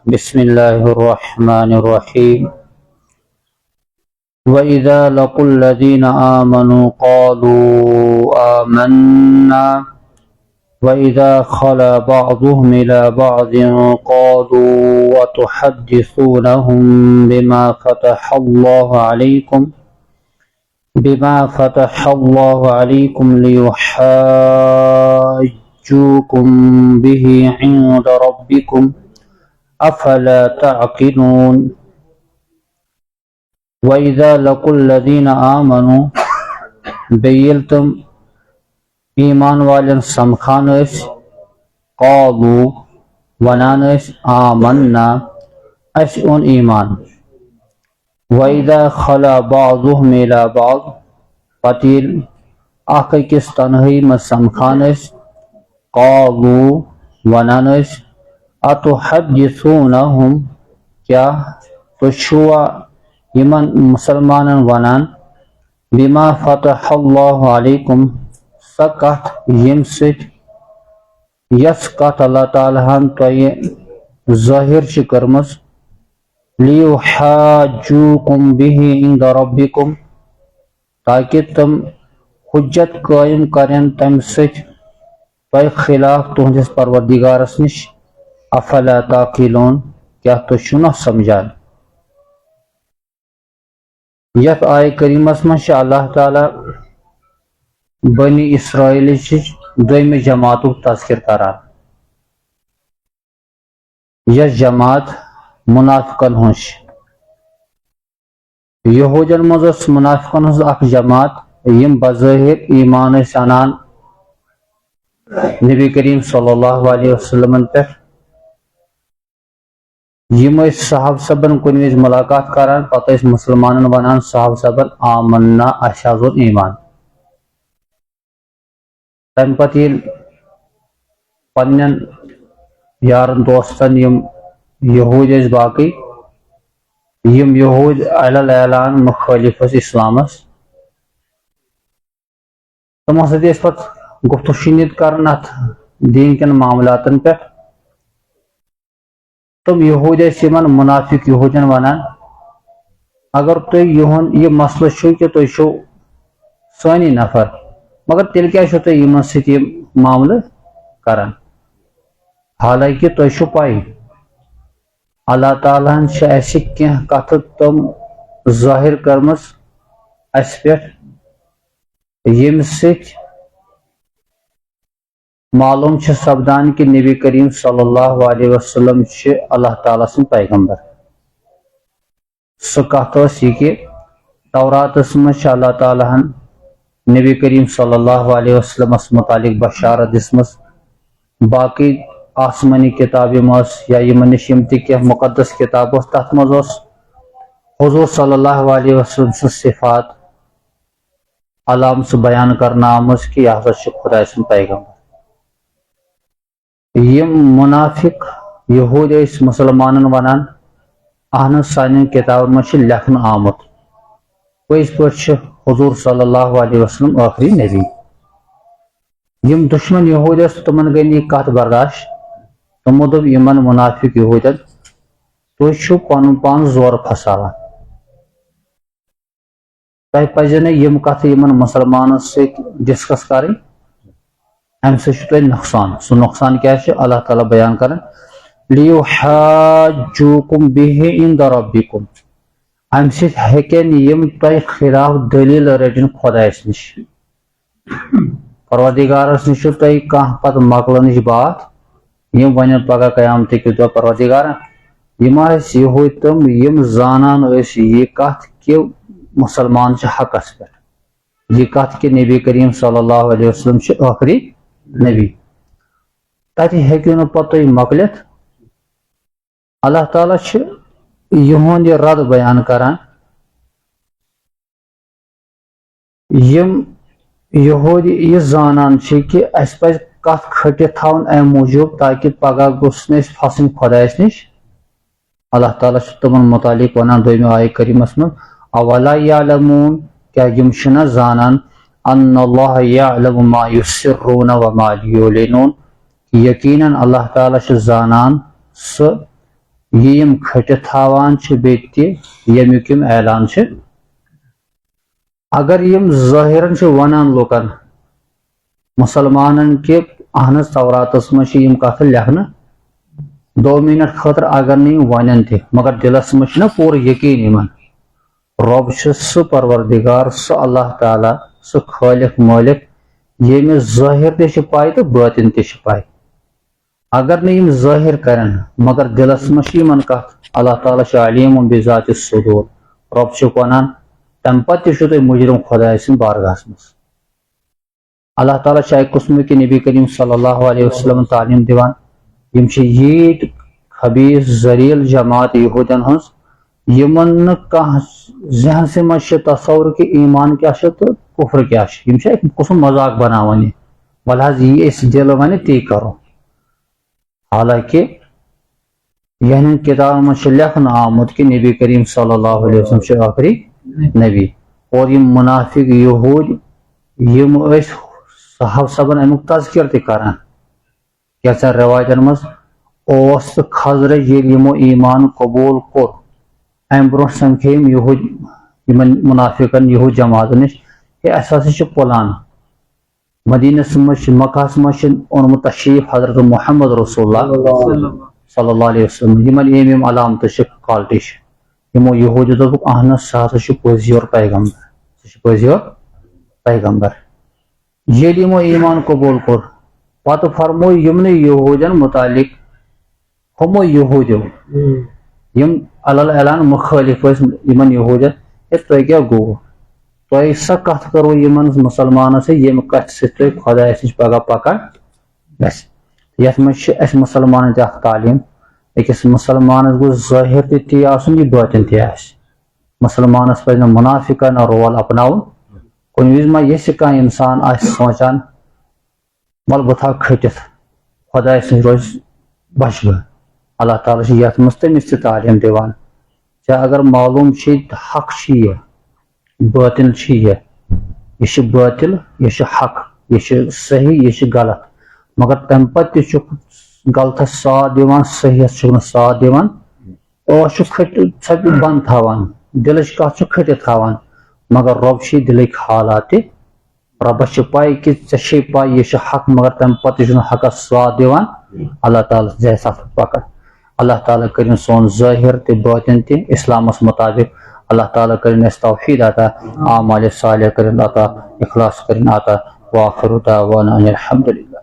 بسم الله الرحمن الرحيم وإذا لقوا الذين آمنوا قالوا آمنا وإذا خلا بعضهم إلى بعض قالوا وتحدثونهم بما فتح الله عليكم ليحاجوكم به عند ربكم أفلا تعقلون وإذا لقوا الذين آمنوا بیلتم ایمان والن سمکھان قالوا ونان آمنا اس اون ایمان وَإِذَا خَلَا بَعْضُهُمْ إِلَى بَعْضٍ پتیل اخ أکِس تنہائی مز سمکھان قالوا ونان أَتُحَدِّثُونَهُمْ کیا تشوا یمن مسلمانن ونان بما فتح اللہ علیکم سا کتھ یم سۭتۍ یس کتھ اللہ تعالیٰ ہن تۄہہِ ظٲہر چھِ کٔرمٕژ لیحاجوکم بِہِ عند ربکم تاکہ تم حجت قائم کرن تمہِ سۭتۍ تۄہہِ خلاف تُہنٛدِس پروردگارس نش افلا تعقلون کیا تُہۍ چھِو نہ سمجھان یتھ آیہ کریمس منٛز چھِ اللہ تعالیٰ بنی اسرائیلٕچ دویمہِ جماعتُک تذکر کران یس جماعت منافقن ہٕنٛز چھِ یہودین منٛز ٲس منافقن ہٕنٛز اکھ جماعت یم بظٲہر ایمان ٲسۍ انان نبی کریم صلی اللہ علیہ وسلمن پٮ۪ٹھ یم ٲسۍ صحابہ صبن کُنہِ وِزِ ملاقات کران پتہٕ ٲسۍ مسلمانن ونان صحابہ صبن آمنا اسہِ حظ اوٚن ایمان تمہِ پتہٕ ییٚلہِ پننٮ۪ن یارن دوستن یم یہوٗدۍ ٲسۍ باقٕے یم یہوٗدۍ علل اعلان مخٲلف ٲسۍ اسلامس تِمو سۭتۍ ٲسۍ پتہٕ گفتو شنید کران اتھ دین کٮ۪ن معاملاتن پٮ۪ٹھ تم یہوٗدۍ ٲسۍ یمن منافق یہوٗدین ونان اگر تُہۍ یِہُنٛد یہِ مسلہٕ چھُو کہِ تُہۍ چھِو سٲنی نفر مگر تیٚلہِ کیٛازِ چھِو تُہۍ یِمن سۭتۍ یِم معاملہٕ کران حالانکہِ تۄہہِ چھُو پاے اللہ تعالیٰ ہن چھِ اسہِ کینٛہہ کتھٕ تم ظٲہر کٔرمٕژ اسہِ پٮ۪ٹھ ییٚمہِ سۭتۍ معلوم چھِ سپدان کہ نبی کریم صلی اللہ علیہ وسلم چھِ اللہ تعالیٰ سٕنٛدۍ پیغمبر سۄ کتھ ٲس یہِ کہ توراتس منٛز چھِ اللہ تعالیٰ ہن نبی کریم صلی اللہ علیہ وسلمس متعلق بشارت دِژمٕژ باقٕے آسمانی کتاب یِم ٲس یا یِمن نِش یِم تہِ کینٛہہ مُقدس کتاب اوس تتھ منٛز اوس حضوٗر صلی اللہ علیہ وسلم سٕنٛز صفات علامژٕ بیان کرنہٕ آمٕژ کہ یہِ ہسا چھُ خۄداے سُنٛد پیغمبر یم منافق یہوٗدۍ ٲسۍ مسلمانن ونان اہن سانٮ۪ن کتابن منٛز چھُ لیکھنہٕ آمُت پٔزۍ پٲٹھۍ چھِ حضوٗر صلی اللہ علیہ وسلم ٲخری نبی یم دشمن یہوٗدۍ ٲسۍ تِمن گٔے نہٕ یہِ کتھ برداشت تِمو دوٚپ یمن منافق یہوٗدین تُہۍ چھِو پنُن پان زورٕ پھساوان تۄہہِ پزِ نہٕ یم کتھٕ یمن مسلمانن سۭتۍ ڈسکس کرٕنۍ امہِ سۭتۍ چھُ تۄہہِ نۄقصان سُہ نۄقصان کیٛاہ چھُ اللہ تعالیٰ بیان کران لیحاجوکم بِہِ عند ربکم امہِ سۭتۍ ہیٚکن یم تۄہہِ خلاف دلیٖل رٔٹِنۍ خۄدایس نِش پروردگارس نِش چھُ تۄہہِ کانٛہہ پتہٕ مۄکلنٕچ بات یم ونن پگہہ قیامتٕکِس دۄہ پروردگارا یم ٲسۍ یہوٗدۍ تِم یم زانان ٲسۍ یہِ کتھ کہ مسلمان چھِ حقس پٮ۪ٹھ یہِ کتھ کہ نبی کریم صلی اللہ علیہ وسلم چھُ ٲخری نبی تتہِ ہیٚکِو نہٕ پتہٕ تُہۍ مۄکلِتھ اللہ تعالیٰ چھُ یِہُنٛد یہِ رد بیان کران یم یہوٗدۍ یہِ زانان چھِ کہ اسہِ پزِ کتھ کھٔٹِتھ تھاوُن امہِ موٗجوٗب تاکہ پگہہ گوٚژھ نہٕ أسۍ پھسٕنۍ خۄدایس نِش اللہ تعالیٰ چھُ تِمن متعلق ونان دویمہِ آیہِ کریٖمس منٛز اولا یعلموٗن کیا یم چھِنہ زانان ان اللہ یعلم ما یسرون وما یعلنون یقیناً اللہ تعالیٰ چھُ زانان سُہ یہ یم کھٹت تھاوان چھ بیت یمیک یم اعلان چھ اگر یم ظاہرن چھ ونان لوکن مسلمانن کہ اہنس توراتس مجھ یم کت لکھن 2 منٹ خاطر اگر نہیں ونن تہ مگر دلس مجھ نا پور یقین یمن رب سہ پروردگار سہ اللہ تعالیٰ سہ خالق مالک یمس ظاہر تہ پاے تو باطن تہ پاے اگر نہیں ظاہر کرن مگر دلس مجھ یمن کت اللہ تعالیٰ علیم بذات الصدور رب ونان تم پتہ تہ مجرم خدا سن بارگاہس مز اللہ تعالیٰ اکہ قسم کہ نبی کریم صلی اللہ علیہ وسلم تعلیم دیوان یم ییت خبیث ذریل جماعت یہودین ہنس یمن کھانا ذہن سے مجھ تصور کہ ایمان کیا تو کفر کیا یم ایک قسم مذاق بناوان بلحاظ یہ اس دل ون تی کرو حالانکہ یہ کتاب مجھ لکھن آمت کہ نبی کریم صلی اللہ علیہ وسلم آخری نبی اور یم منافق یہود یم صحابہ صبن امیک تذکر تہ کران کیا روایتن مز اوس خزرج یل یمو ایمان قبول کور ام برو سمکھیم یہود یمن منافقن یہود جماعت نش کہ اس ہسا پلان مدینس مجھ مکہس مجھ اونمت تشریف حضرت محمد رسول اللہ صلی اللہ علیہ وسلم یمن یم علامت کالٹی یمو یہود دپک اہن سہ ہسا پزی اور پیغمبر سہ پزی اور پیغمبر یل یمو ایمان قبول کور پتہ فرمو یمن یہودین متعلق ہمو یہودیو یم علل اعلان مخالف یمن یہودین تہ کیا گو تہ سہ کت کرو یمن مسلمان سے یم کت سی خدا نش پگہ پکا گھس یتھ مجھ اس مسلمان تہ تعلیم اکس مسلمانس گو ظاہر تہ تی آسن یہ باطن تہ آس مسلمانس پہ منافقن رول اپناؤن کن وز ما یس کھانا انسان سوچان ول بہ تھا کھٹتھ خدا نش روز بچ بہ اللہ تعالیٰ یتھ مز تمس تہ تعلیم دیوان چاہے اگر معلوم حق یہ باطل یہ باطل یہ حق یہ صحیح یہ غلط مگر تم پتہ غلطس ساتھ دیوان صحیحس ساتھ دیوان اوس ژھپہ بند تھاوان دلچ کت کھٹتھ تھاوان مگر رب دلک حالات ربس پاے کہ ے پاے یہ حق مگر تم پتہ حقس ساتھ دیوان اللہ تعالیٰ جائے ساتھ پکا اللہ تعالیٰ کرن سون ظاہر تہ باطن تہ اسلامس مطابق اللہ تعالیٰ کرن اس توحید عطا اعمال صالح کرن عطا اخلاص کرن عطا وآخر دعوانا ان الحمد للہ